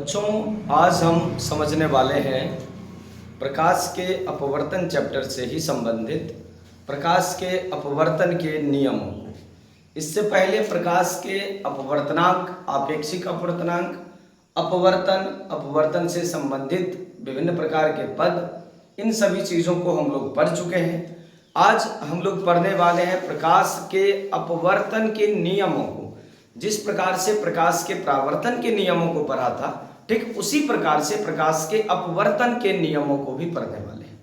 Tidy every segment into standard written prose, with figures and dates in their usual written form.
बच्चों, आज हम समझने वाले हैं प्रकाश के अपवर्तन चैप्टर से ही संबंधित प्रकाश के अपवर्तन के नियमों को। इससे पहले प्रकाश के अपवर्तनांक, आपेक्षिक अपवर्तनांक, अपवर्तन से संबंधित विभिन्न प्रकार के पद, इन सभी चीज़ों को हम लोग पढ़ चुके हैं। आज हम लोग पढ़ने वाले हैं प्रकाश के अपवर्तन के नियमों को। जिस प्रकार से प्रकाश के परावर्तन के नियमों को पढ़ा था, ठीक उसी प्रकार से प्रकाश के अपवर्तन के नियमों को भी पढ़ने वाले हैं।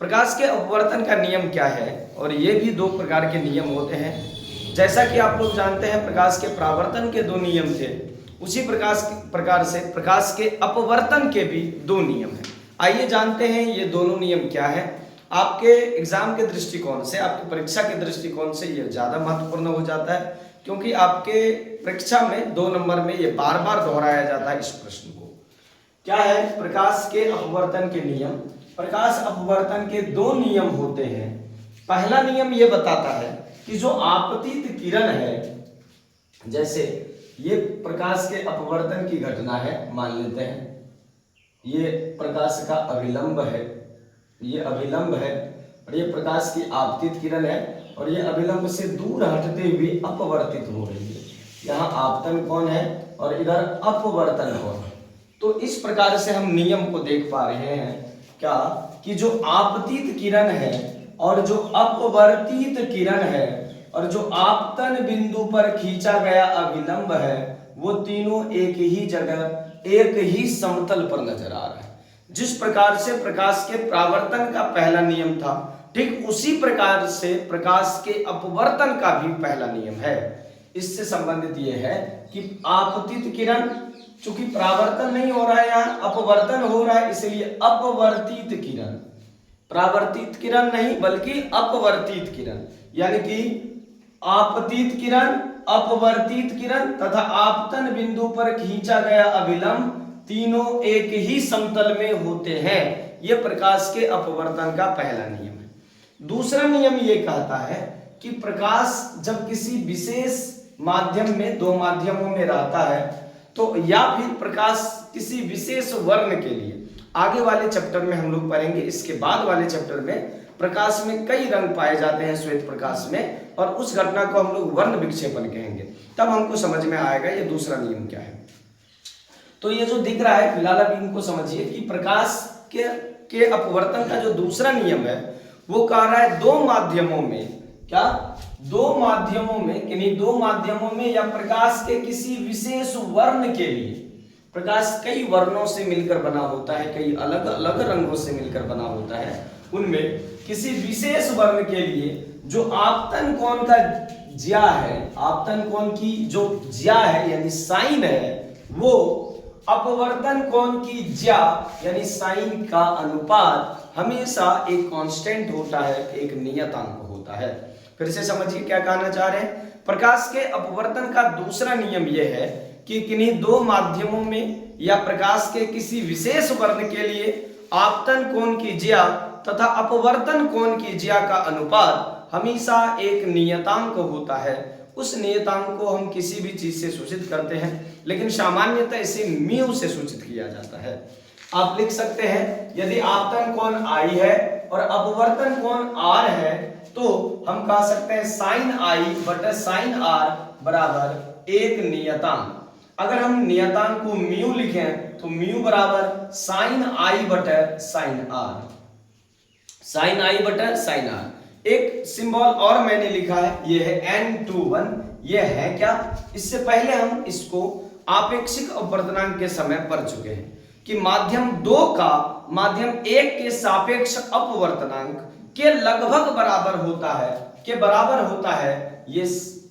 प्रकाश के अपवर्तन का नियम क्या है, और ये भी दो प्रकार के नियम होते हैं। जैसा कि आप लोग जानते हैं प्रकाश के परावर्तन के दो नियम थे, उसी प्रकार से प्रकाश के अपवर्तन के भी दो नियम हैं। आइए जानते हैं ये दोनों नियम क्या है। आपके एग्जाम के दृष्टिकोण से, आपकी परीक्षा के दृष्टिकोण से ये ज़्यादा महत्वपूर्ण हो जाता है, क्योंकि आपके परीक्षा में 2 नंबर में ये बार बार दोहराया जाता है इस प्रश्न को। क्या है प्रकाश के अपवर्तन के नियम? प्रकाश अपवर्तन के 2 नियम होते हैं। पहला नियम ये बताता है कि जो आपतित किरण है, जैसे ये प्रकाश के अपवर्तन की घटना है, मान लेते हैं ये प्रकाश का अभिलंब है, ये अभिलंब है, और ये प्रकाश की आपतित किरण है, और ये अभिलंब से दूर हटते हुए अपवर्तित हो रही है। यहाँ आपतन कोण है और इधर अपवर्तन कोण है। तो इस प्रकार से हम नियम को देख पा रहे हैं क्या, कि जो आपतित किरण है और जो अपवर्तित किरण है और जो आपतन बिंदु पर खींचा गया अभिलंब है, वो तीनों एक ही जगह, एक ही समतल पर नजर आ रहा है। जिस प्रकार से प्रकाश के परावर्तन का पहला नियम था, ठीक उसी प्रकार से प्रकाश के अपवर्तन का भी पहला नियम है। इससे संबंधित यह है कि आपतित किरण, चूंकि परावर्तन नहीं हो रहा है, यहाँ अपवर्तन हो रहा है, इसलिए अपवर्तित किरण, परावर्तित किरण नहीं बल्कि अपवर्तित किरण, यानी कि आपतित किरण, अपवर्तित किरण तथा आपतन बिंदु पर खींचा गया अभिलंब तीनों एक ही समतल में होते हैं। यह प्रकाश के अपवर्तन का पहला नियम है। दूसरा नियम यह कहता है कि प्रकाश जब किसी विशेष माध्यम में, 2 माध्यमों में रहता है, तो या फिर प्रकाश किसी विशेष वर्ण के लिए, आगे वाले चैप्टर में हम लोग पढ़ेंगे, इसके बाद वाले चैप्टर में प्रकाश में कई रंग पाए जाते हैं श्वेत प्रकाश में, और उस घटना को हम लोग वर्ण विक्षेपण कहेंगे। तब हमको समझ में आएगा ये दूसरा नियम क्या है। तो ये जो दिख रहा है फिलहाल अभी इनको समझिए कि प्रकाश के अपवर्तन का जो दूसरा नियम है वो कह रहा है 2 माध्यमों में, क्या 2 माध्यमों में, किन्हीं 2 माध्यमों में या प्रकाश के किसी विशेष वर्ण के लिए, प्रकाश कई वर्णों से मिलकर बना होता है, कई अलग अलग रंगों से मिलकर बना होता है, उनमें किसी विशेष वर्ण के लिए जो आपतन कोण का ज्या है, आपतन कोण की जो ज्या है यानी साइन है, वो अपवर्तन कोण की ज्या यानी साइन का अनुपात हमेशा एक कांस्टेंट होता है, एक नियतांक होता है। फिर से समझिए क्या कहना चाह रहे हैं। प्रकाश के अपवर्तन का दूसरा नियम यह है कि किन्हीं 2 माध्यमों में या प्रकाश के किसी विशेष वर्ण के लिए आपतन कोण की ज्या तथा अपवर्तन कोण की ज्या का अनुपात हमेशा एक नियतांक होता है। उस नियतांक को हम किसी भी चीज से सूचित करते हैं, लेकिन सामान्यतः इसे म्यू से सूचित किया जाता है। आप लिख सकते हैं, यदि आपतन कोण I है और अपवर्तन कोण R है, तो हम कह सकते हैं साइन I बटा साइन R बराबर एक नियतांक। अगर हम नियतांक को म्यू लिखें तो म्यू बराबर साइन I बटा साइन R, साइन I बटा साइन R। एक सिंबल और मैंने लिखा है, यह है N21। यह है क्या, इससे पहले हम इसको आपेक्षिक अपवर्तनांक के समय पढ़ चुके हैं कि माध्यम 2 का माध्यम 1 के सापेक्ष अपवर्तनांक के लगभग बराबर होता है, ये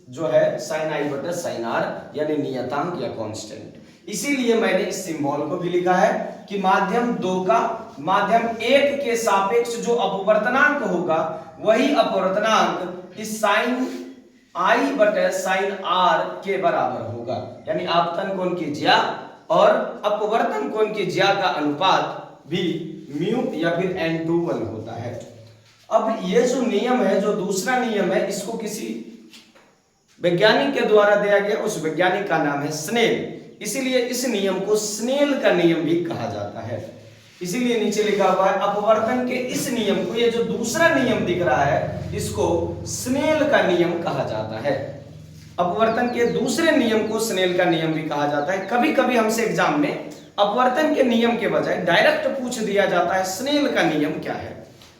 जो है साइन I बटा साइन R यानी नियतांक या कांस्टेंट। इसीलिए मैंने इस सिंबल को भी लिखा है कि माध्यम 2 का माध्यम 1 के सापेक्ष जो अपवर्तनांक होगा, वही अपवर्तनांक इस साइन I बटा साइन R के बराबर होगा, यानी आपतन कोण की ज्या और अपवर्तन कोण की ज्या का अनुपात भी म्यू या फिर N21 होता है। अब ये जो नियम है, जो दूसरा नियम है, इसको किसी वैज्ञानिक के द्वारा दिया गया, उस वैज्ञानिक का नाम है स्नेल। इसीलिए इस नियम को स्नेल का नियम भी कहा जाता है। इसीलिए नीचे लिखा हुआ है अपवर्तन के इस नियम को, ये जो दूसरा नियम दिख रहा है इसको स्नेल का नियम कहा जाता है। अपवर्तन के दूसरे नियम को स्नेल का नियम भी कहा जाता है। कभी कभी हमसे एग्जाम में अपवर्तन के नियम के बजाय डायरेक्ट पूछ दिया जाता है स्नेल का नियम क्या है।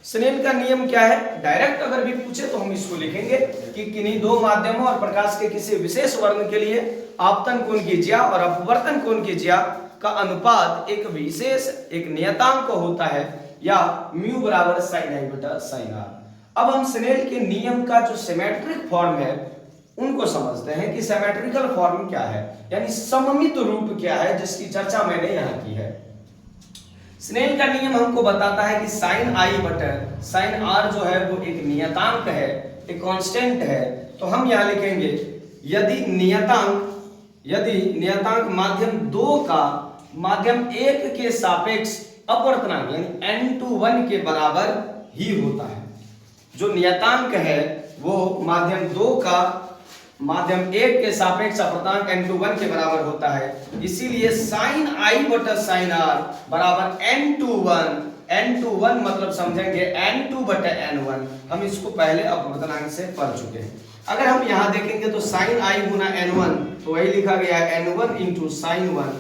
स्नेल का नियम क्या है, डायरेक्ट अगर भी पूछे तो हम इसको लिखेंगे कि किन्हीं दो माध्यमों और प्रकाश के किसी विशेष वर्ण के लिए आपतन कोण की ज्या और अपवर्तन कोण की ज्या का अनुपात एक विशेष एक नियतांक होता है या म्यू बराबर साइन आई बटा साइन आर। अब हम स्नेल के नियम का जो सिमेट्रिक फॉर्म है उनको समझते हैं कि सिमेट्रिकल फॉर्म क्या है, यानी सममित रूप क्या है, जिसकी चर्चा मैंने यहाँ की है। स्नेल का नियम हमको बताता है कि साइन आई बटा साइन आर जो है वो एक नियतांक है, एक कांस्टेंट है। तो हम यहाँ लिखेंगे यदि नियतांक माध्यम 2 का माध्यम 1 के सापेक्ष अपवर्तनांक यानी n/1 के बराबर ही होता है। जो नियतांक है वो माध्यम 2 का माध्यम 1 के सापेक्ष अपवर्तनांक n/1 के बराबर होता है। इसीलिए साइन आई बटा साइन आर बराबर n/1 मतलब समझेंगे n2 बटा n1। हम इसको पहले अपवर्तनांक से पढ़ चुके हैं। अगर हम यहाँ देखेंगे तो साइन आई गुना n1 तो वही लिखा गया है n1 इंटू साइन 1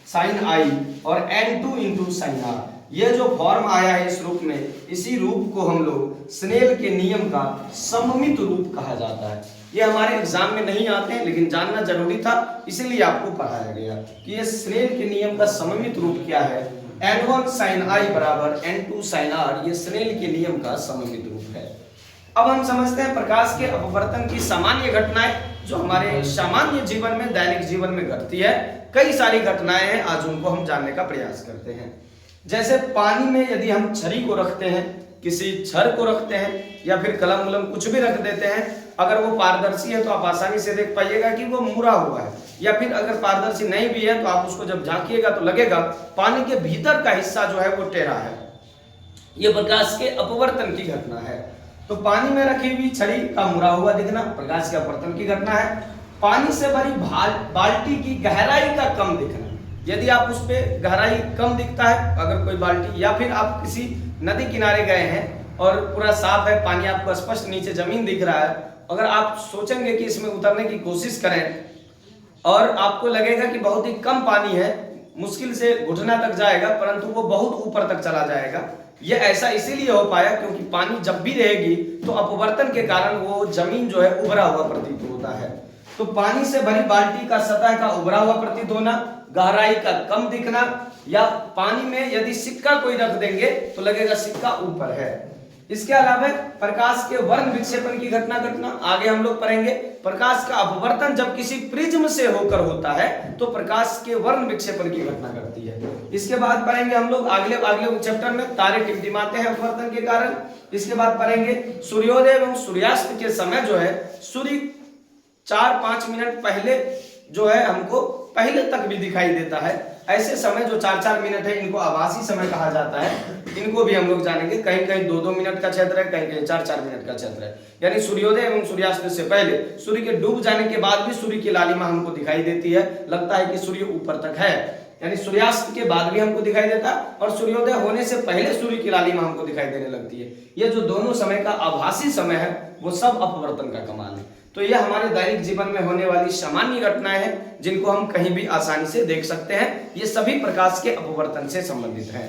साइन आई और n2 इंटू साइन आर। ये जो फॉर्म आया है इस रूप में, इसी रूप को हम लोग स्नेल के नियम का सममित रूप कहा जाता है। ये हमारे एग्जाम में नहीं आते हैं लेकिन जानना जरूरी था, इसीलिए आपको पढ़ाया गया कि ये स्नेल के नियम का सममित रूप क्या है। n1 sin i बराबर n2 sin r, ये स्नेल के नियम का सममित रूप है। अब हम समझते हैं प्रकाश के अपवर्तन की सामान्य घटनाएं जो हमारे सामान्य जीवन में, दैनिक जीवन में घटती है। कई सारी घटनाएं हैं, आज उनको हम जानने का प्रयास करते हैं। जैसे पानी में यदि हम छड़ी को रखते हैं, किसी छड़ को रखते हैं या फिर कलम वलम कुछ भी रख देते हैं, अगर वो पारदर्शी है तो आप आसानी से देख पाइएगा कि वो मुड़ा हुआ है, या फिर अगर पारदर्शी नहीं भी है तो आप उसको जब झांकिएगा तो लगेगा पानी के भीतर का हिस्सा जो है वो टेढ़ा है। ये प्रकाश के अपवर्तन की घटना है। तो पानी में रखी हुई छड़ी का मुड़ा हुआ दिखना प्रकाश के अपवर्तन की घटना है। पानी से भरी बाल्टी की गहराई का कम दिखना, यदि आप उस पर गहराई कम दिखता है अगर कोई बाल्टी, या फिर आप किसी नदी किनारे गए हैं और पूरा साफ है, पानी आपको स्पष्ट नीचे जमीन दिख रहा है, अगर आप सोचेंगे कि इसमें उतरने की कोशिश करें और आपको लगेगा कि बहुत ही कम पानी है, मुश्किल से घुटना तक जाएगा, परंतु वो बहुत ऊपर तक चला जाएगा। ये ऐसा इसीलिए हो पाया क्योंकि पानी जब भी रहेगी तो अपवर्तन के कारण वो जमीन जो है उभरा हुआ प्रतीत होता है। तो पानी से भरी बाल्टी का सतह का उभरा हुआ प्रतीत होना, गहराई का कम दिखना, या पानी में यदि सिक्का कोई रख देंगे तो लगेगा सिक्का ऊपर है। इसके अलावा प्रकाश के वर्ण विक्षेपण की घटना घटना आगे हम लोग पढ़ेंगे। प्रकाश का अपवर्तन जब किसी प्रिज्म से होकर होता है तो प्रकाश के वर्ण विक्षेपण की घटना घटती है। इसके बाद पढ़ेंगे हम लोग अगले चैप्टर में तारे टिमटिमाते हैं अपवर्तन के कारण। इसके बाद पढ़ेंगे सूर्योदय एवं सूर्यास्त के समय जो है सूर्य 4-5 मिनट पहले जो है हमको पहले तक भी दिखाई देता है। ऐसे समय जो 4-4 मिनट है इनको आभासी समय कहा जाता है। इनको भी हम लोग जानेंगे। कहीं कहीं 2-2 मिनट का क्षेत्र है, कहीं कहीं 4-4 मिनट का क्षेत्र है। यानी सूर्योदय एवं सूर्यास्त से पहले, सूर्य के डूब जाने के बाद भी सूर्य की लालिमा हमको दिखाई देती है, लगता है कि सूर्य ऊपर तक है। यानी सूर्यास्त के बाद भी हमको दिखाई देता है और सूर्योदय होने से पहले सूर्य की लालिमा हमको दिखाई देने लगती है। ये जो दोनों समय का आभासी समय है वो सब अपवर्तन का कमाल है। तो ये हमारे दैनिक जीवन में होने वाली सामान्य घटनाएं हैं जिनको हम कहीं भी आसानी से देख सकते हैं। ये सभी प्रकाश के अपवर्तन से संबंधित हैं।